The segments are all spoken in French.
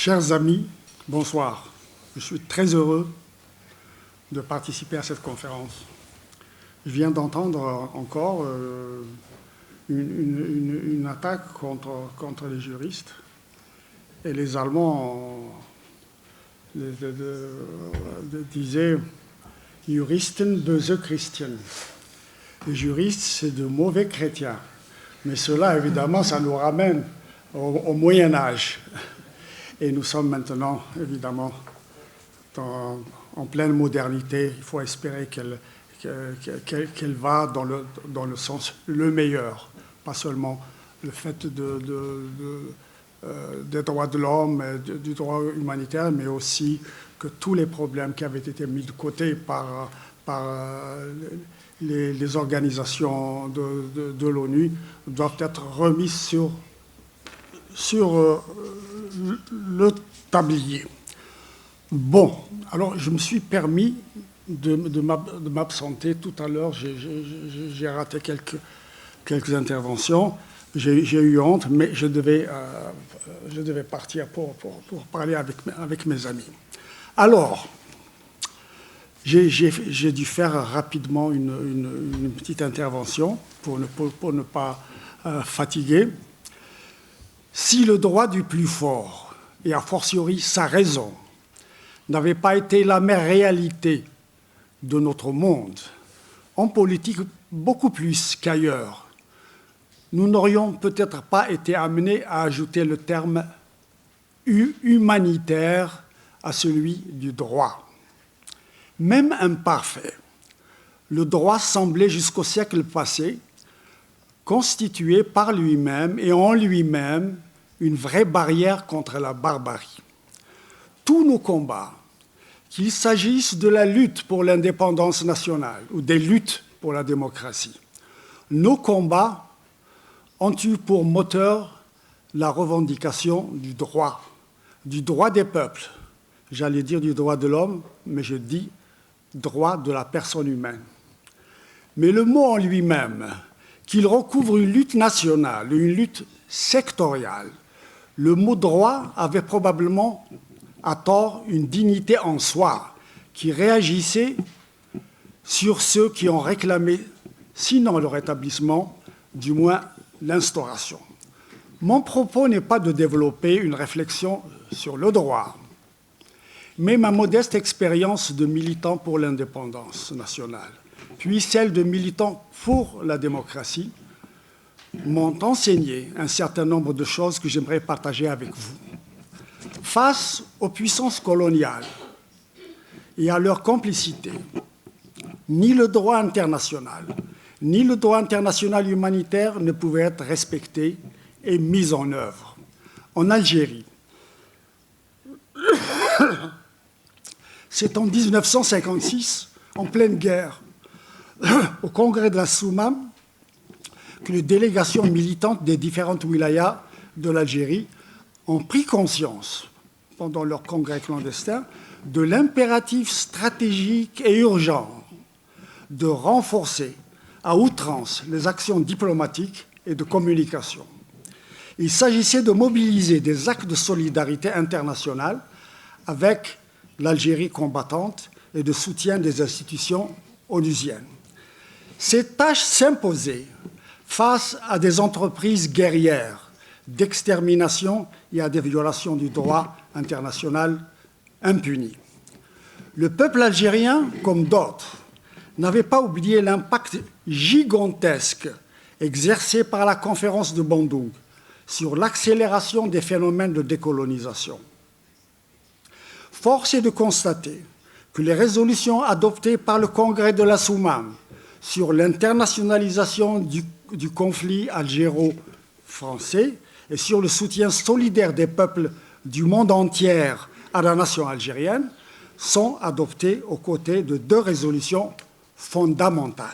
Chers amis, bonsoir. Je suis très heureux de participer à cette conférence. Je viens d'entendre encore une attaque contre les juristes. Et les Allemands disaient « Juristen, böse Christen ». Les juristes, c'est de mauvais chrétiens. Mais cela, évidemment, ça nous ramène au Moyen-Âge. Et nous sommes maintenant, évidemment, en pleine modernité. Il faut espérer qu'elle va dans le sens le meilleur, pas seulement le fait des droits de l'homme, du droit humanitaire, mais aussi que tous les problèmes qui avaient été mis de côté par les organisations de l'ONU doivent être remis sur le tablier. Bon, alors je me suis permis de m'absenter tout à l'heure. J'ai raté quelques interventions. J'ai eu honte, mais je devais partir pour parler avec mes amis. Alors, j'ai dû faire rapidement une petite intervention pour ne pas fatiguer. Si le droit du plus fort, et a fortiori sa raison, n'avait pas été la mère réalité de notre monde, en politique beaucoup plus qu'ailleurs, nous n'aurions peut-être pas été amenés à ajouter le terme humanitaire à celui du droit. Même imparfait, le droit semblait jusqu'au siècle passé constitué par lui-même et en lui-même une vraie barrière contre la barbarie. Tous nos combats, qu'il s'agisse de la lutte pour l'indépendance nationale ou des luttes pour la démocratie, nos combats ont eu pour moteur la revendication du droit des peuples. J'allais dire du droit de l'homme, mais je dis droit de la personne humaine. Mais le mot en lui-même, qu'il recouvre une lutte nationale, une lutte sectoriale, le mot droit avait probablement à tort une dignité en soi qui réagissait sur ceux qui ont réclamé, sinon le rétablissement, du moins l'instauration. Mon propos n'est pas de développer une réflexion sur le droit, mais ma modeste expérience de militant pour l'indépendance nationale, puis celle de militant pour la démocratie, m'ont enseigné un certain nombre de choses que j'aimerais partager avec vous. Face aux puissances coloniales et à leur complicité, ni le droit international, ni le droit international humanitaire ne pouvaient être respectés et mis en œuvre. En Algérie, c'est en 1956, en pleine guerre, au congrès de la Soumam, que les délégations militantes des différentes wilayas de l'Algérie ont pris conscience, pendant leur congrès clandestin, de l'impératif stratégique et urgent de renforcer à outrance les actions diplomatiques et de communication. Il s'agissait de mobiliser des actes de solidarité internationale avec l'Algérie combattante et de soutien des institutions onusiennes. Ces tâches s'imposaient face à des entreprises guerrières d'extermination et à des violations du droit international impunies. Le peuple algérien, comme d'autres, n'avait pas oublié l'impact gigantesque exercé par la conférence de Bandung sur l'accélération des phénomènes de décolonisation. Force est de constater que les résolutions adoptées par le congrès de la Soumam sur l'internationalisation du conflit algéro-français et sur le soutien solidaire des peuples du monde entier à la nation algérienne sont adoptées aux côtés de deux résolutions fondamentales.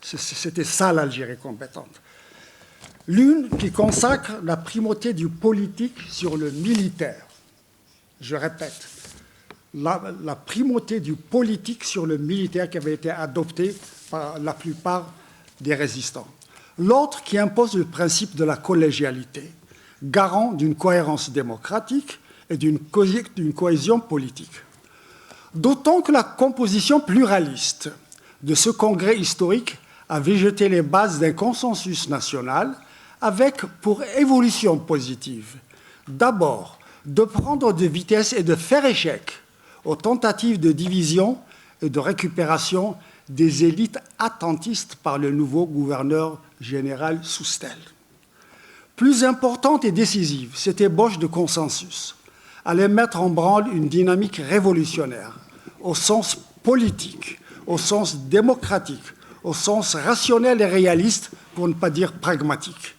C'était ça l'Algérie compétente. L'une qui consacre la primauté du politique sur le militaire. Je répète, la primauté du politique sur le militaire qui avait été adoptée par la plupart des résistants. L'autre qui impose le principe de la collégialité, garant d'une cohérence démocratique et d'une cohésion politique. D'autant que la composition pluraliste de ce congrès historique avait jeté les bases d'un consensus national avec pour évolution positive, d'abord, de prendre de vitesse et de faire échec aux tentatives de division et de récupération des élites attentistes par le nouveau gouverneur général Soustelle. Plus importante et décisive, cette ébauche de consensus allait mettre en branle une dynamique révolutionnaire, au sens politique, au sens démocratique, au sens rationnel et réaliste, pour ne pas dire pragmatique,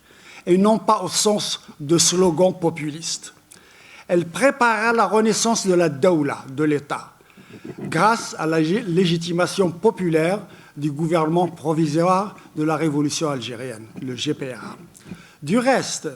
et non pas au sens de slogans populistes. Elle prépara la renaissance de la Daoula, de l'État, grâce à la légitimation populaire du gouvernement provisoire de la révolution algérienne, le GPRA. Du reste,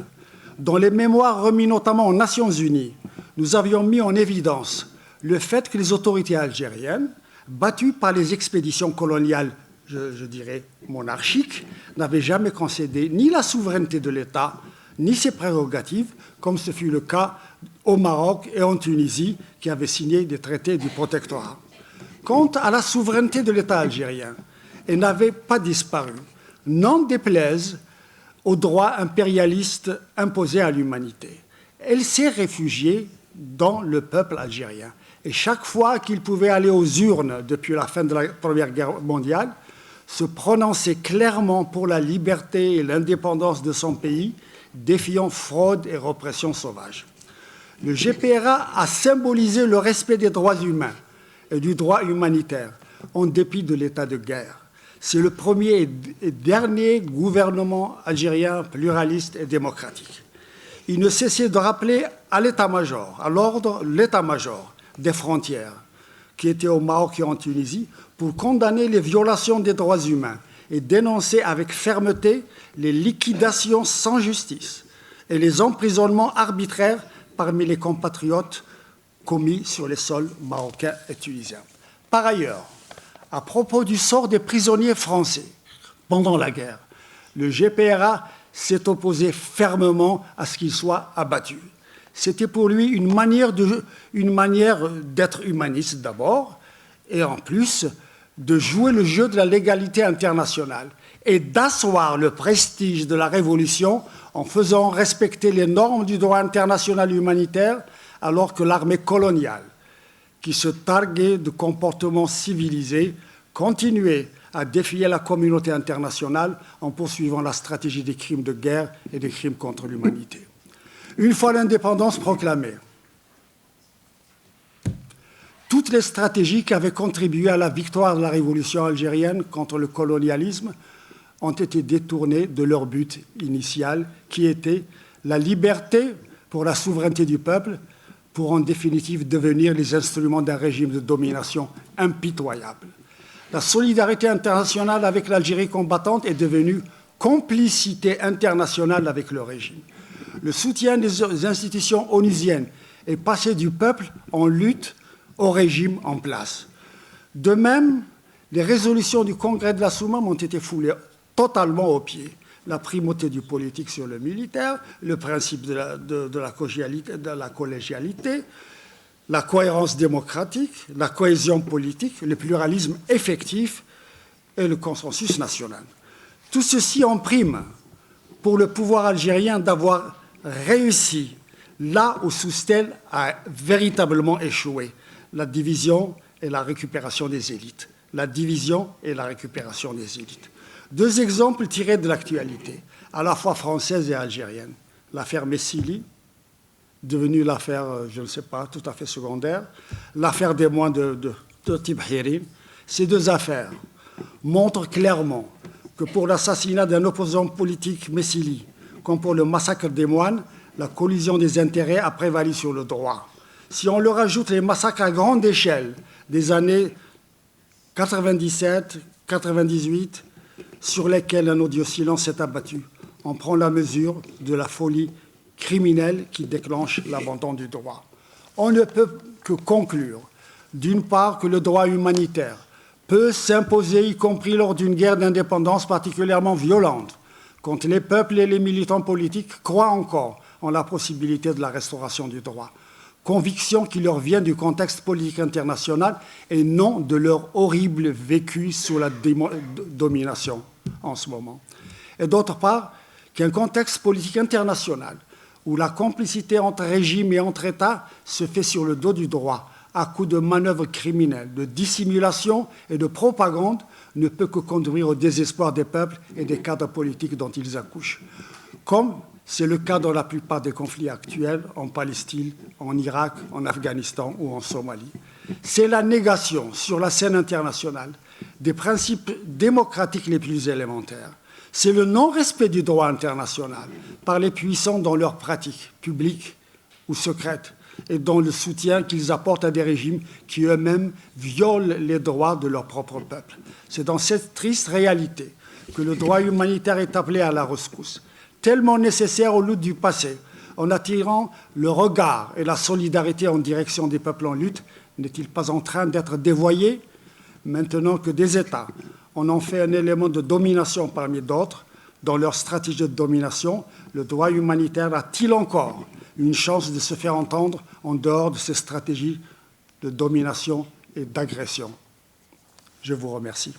dans les mémoires remis notamment aux Nations Unies, nous avions mis en évidence le fait que les autorités algériennes, battues par les expéditions coloniales, je dirais monarchiques, n'avaient jamais concédé ni la souveraineté de l'État, ni ses prérogatives, comme ce fut le cas au Maroc et en Tunisie, qui avaient signé des traités du protectorat. Quant à la souveraineté de l'État algérien, elle n'avait pas disparu, n'en déplaise aux droits impérialistes imposés à l'humanité. Elle s'est réfugiée dans le peuple algérien. Et chaque fois qu'il pouvait aller aux urnes depuis la fin de la Première Guerre mondiale, se prononcer clairement pour la liberté et l'indépendance de son pays, défiant fraude et répression sauvage. Le GPRA a symbolisé le respect des droits humains et du droit humanitaire, en dépit de l'état de guerre. C'est le premier et dernier gouvernement algérien pluraliste et démocratique. Il ne cessait de rappeler à l'état-major, à l'ordre, l'état-major des frontières, qui était au Maroc et en Tunisie, pour condamner les violations des droits humains et dénoncer avec fermeté les liquidations sans justice et les emprisonnements arbitraires parmi les compatriotes commis sur les sols marocains et tunisiens. Par ailleurs, à propos du sort des prisonniers français pendant la guerre, le GPRA s'est opposé fermement à ce qu'ils soient abattus. C'était pour lui une manière d'être humaniste d'abord, et en plus de jouer le jeu de la légalité internationale et d'asseoir le prestige de la Révolution en faisant respecter les normes du droit international humanitaire, alors que l'armée coloniale, qui se targuait de comportements civilisés, continuait à défier la communauté internationale en poursuivant la stratégie des crimes de guerre et des crimes contre l'humanité. Une fois l'indépendance proclamée, toutes les stratégies qui avaient contribué à la victoire de la révolution algérienne contre le colonialisme ont été détournées de leur but initial, qui était la liberté pour la souveraineté du peuple, pour en définitive devenir les instruments d'un régime de domination impitoyable. La solidarité internationale avec l'Algérie combattante est devenue complicité internationale avec le régime. Le soutien des institutions onusiennes est passé du peuple en lutte au régime en place. De même, les résolutions du Congrès de la Soumam ont été foulées totalement aux pieds. La primauté du politique sur le militaire, le principe de la collégialité, la cohérence démocratique, la cohésion politique, le pluralisme effectif et le consensus national. Tout ceci en prime pour le pouvoir algérien d'avoir réussi là où Soustelle a véritablement échoué, la division et la récupération des élites. La division et la récupération des élites. Deux exemples tirés de l'actualité, à la fois française et algérienne. L'affaire Messili, devenue l'affaire, je ne sais pas, tout à fait secondaire, l'affaire des moines de Tibhirin. Ces deux affaires montrent clairement que pour l'assassinat d'un opposant politique Messili, comme pour le massacre des moines, la collision des intérêts a prévalu sur le droit. Si on leur ajoute les massacres à grande échelle des années 97, 98, sur lesquels un audio silence s'est abattu, on prend la mesure de la folie criminelle qui déclenche l'abandon du droit. On ne peut que conclure, d'une part, que le droit humanitaire peut s'imposer, y compris lors d'une guerre d'indépendance particulièrement violente, quand les peuples et les militants politiques croient encore en la possibilité de la restauration du droit. conviction qui leur vient du contexte politique international et non de leur horrible vécu sous la domination en ce moment. Et d'autre part, qu'un contexte politique international où la complicité entre régimes et entre États se fait sur le dos du droit, à coups de manœuvres criminelles, de dissimulation et de propagande, ne peut que conduire au désespoir des peuples et des cadres politiques dont ils accouchent. Comme c'est le cas dans la plupart des conflits actuels en Palestine, en Irak, en Afghanistan ou en Somalie. C'est la négation sur la scène internationale des principes démocratiques les plus élémentaires. C'est le non-respect du droit international par les puissants dans leurs pratiques publiques ou secrètes et dans le soutien qu'ils apportent à des régimes qui eux-mêmes violent les droits de leur propre peuple. C'est dans cette triste réalité que le droit humanitaire est appelé à la rescousse, tellement nécessaire aux luttes du passé, en attirant le regard et la solidarité en direction des peuples en lutte. N'est-il pas en train d'être dévoyé maintenant que des États en ont fait un élément de domination parmi d'autres dans leur stratégie de domination? Le droit humanitaire a-t-il encore une chance de se faire entendre en dehors de ces stratégies de domination et d'agression? Je vous remercie.